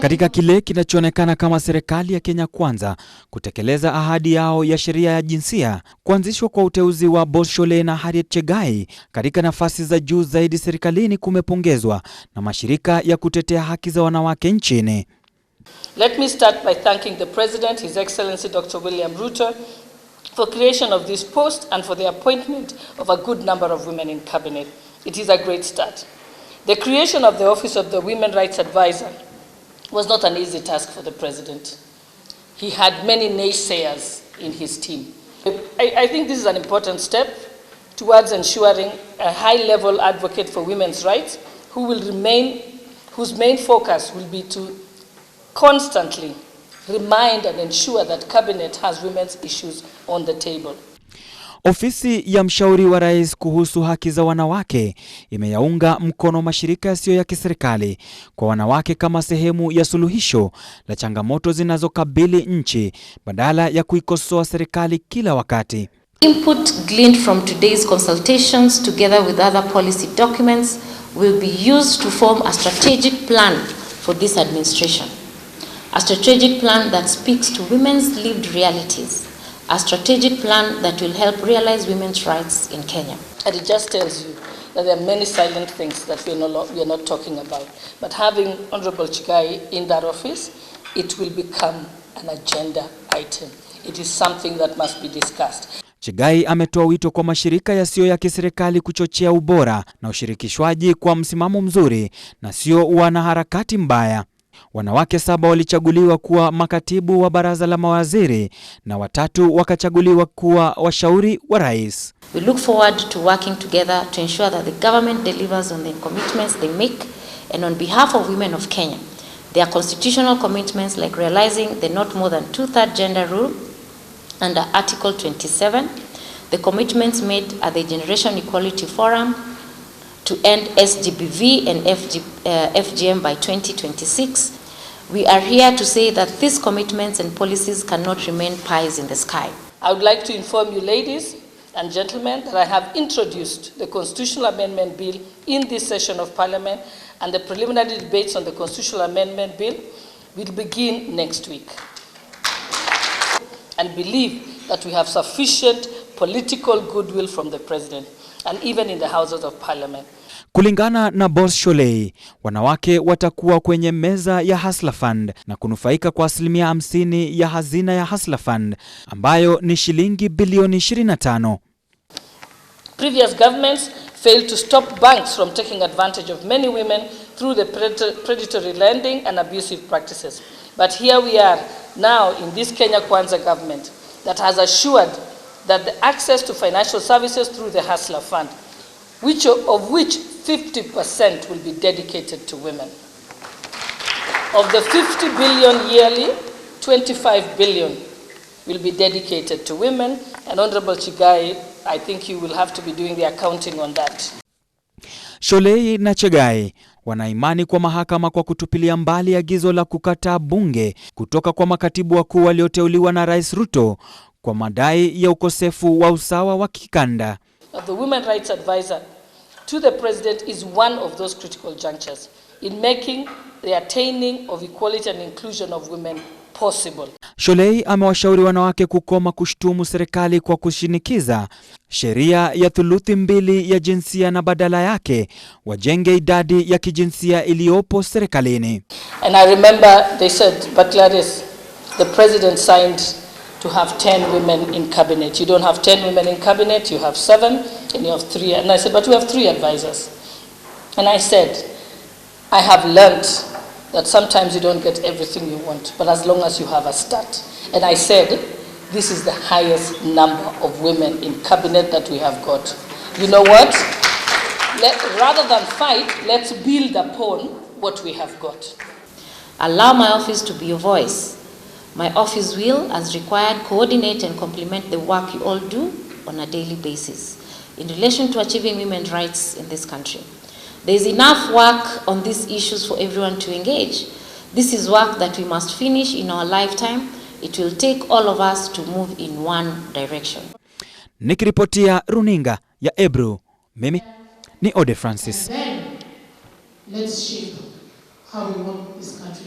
Katika kile kinachoonekana kama serikali ya Kenya Kwanza kutekeleza ahadi yao ya sheria ya jinsia, kuanzishwa kwa uteuzi wa Boss Shollei na Harriet Chiggai katika nafasi za juu zaidi serikalini kumepongezwa na mashirika ya kutetea haki za wanawake nchini. Let me start by thanking the President, His Excellency Dr. William Ruto, for creation of this post and for the appointment of a good number of women in cabinet. It is a great start. The creation of the Office of the Women Rights Advisor was not an easy task for the President. He had many naysayers in his team. I think this is an important step towards ensuring a high-level advocate for women's rights whose main focus will be to constantly remind and ensure that cabinet has women's issues on the table. Ofisi ya Mshauri wa Rais kuhusu haki za wanawake imeyaunga mkono mashirika yasiyo ya kiserikali kwa wanawake kama sehemu ya suluhisho la changamoto zinazokabili nchi badala ya kuikosoa serikali kila wakati. Input gleaned from today's consultations together with other policy documents will be used to form a strategic plan for this administration. A strategic plan that speaks to women's lived realities. A strategic plan that will help realize women's rights in Kenya. And it just tells you that there are many silent things that we are not talking about. But having Honorable Chiggai in that office, it will become an agenda item. It is something that must be discussed. Chiggai ametoa wito kwa mashirika yasiyo ya kiserikali kuchochea ubora na ushirikishwaji kwa msimamo mzuri na sio wanaharakati mbaya. Wanawake 7 walichaguliwa kuwa makatibu wa Baraza la Mawaziri na 3 wakachaguliwa kuwa washauri wa Rais. We look forward to working together to ensure that the government delivers on the commitments they make and on behalf of women of Kenya. Their constitutional commitments like realizing the not more than 2/3 gender rule under Article 27, the commitments made at the Generation Equality Forum to end SGBV and FGM by 2026. We are here to say that these commitments and policies cannot remain pies in the sky. I would like to inform you, ladies and gentlemen, that I have introduced the Constitutional Amendment Bill in this session of Parliament, and the preliminary debates on the Constitutional Amendment Bill will begin next week. And believe that we have sufficient political goodwill from the President and even in the Houses of Parliament. Kulingana na Boss Shollei, wanawake watakuwa kwenye meza ya Hustler Fund na kunufaika kwa asilimia 50 ya hazina ya Hustler Fund ambayo ni shilingi bilioni 25. Previous governments failed to stop banks from taking advantage of many women through the predatory lending and abusive practices. But here we are now in this Kenya Kwanza government that has assured that the access to financial services through the Hustler Fund, of which 50% will be dedicated to women. Of the 50 billion yearly, 25 billion will be dedicated to women. And Honorable Chiggai, I think you will have to be doing the accounting on that. Shollei na Chiggai wanaimani kwa mahakama kwa kutupilia mbali agizo la kukataa bunge kutoka kwa makatibu wakuu walioteuliwa na Rais Ruto kwa madai ya ukosefu wa usawa wa kikanda. The Women Rights Advisor to the President is one of those critical junctures in making the attaining of equality and inclusion of women possible. Shollei amewashauri wanawake kukoma kushtumu serikali kwa kushinikiza sheria ya thuluthi mbili ya jinsia na badala yake wajenge idadi ya kijinsia iliyopo serikalini. And I remember they said, but Gladys, the President signed to have 10 women in cabinet. You don't have 10 women in cabinet, you have 7 and you have 3. And I said, but we have 3 advisors. And I said, I have learned that sometimes you don't get everything you want, but as long as you have a start. And I said, this is the highest number of women in cabinet that we have got. You know what? Rather than fight, let's build upon what we have got. Allow my office to be your voice. My office will, as required, coordinate and complement the work you all do on a daily basis in relation to achieving women's rights in this country. There is enough work on these issues for everyone to engage. This is work that we must finish in our lifetime. It will take all of us to move in one direction. Nikiripotia runinga ya Ebru, mimi ni Ode Francis. Let's shape how we want this country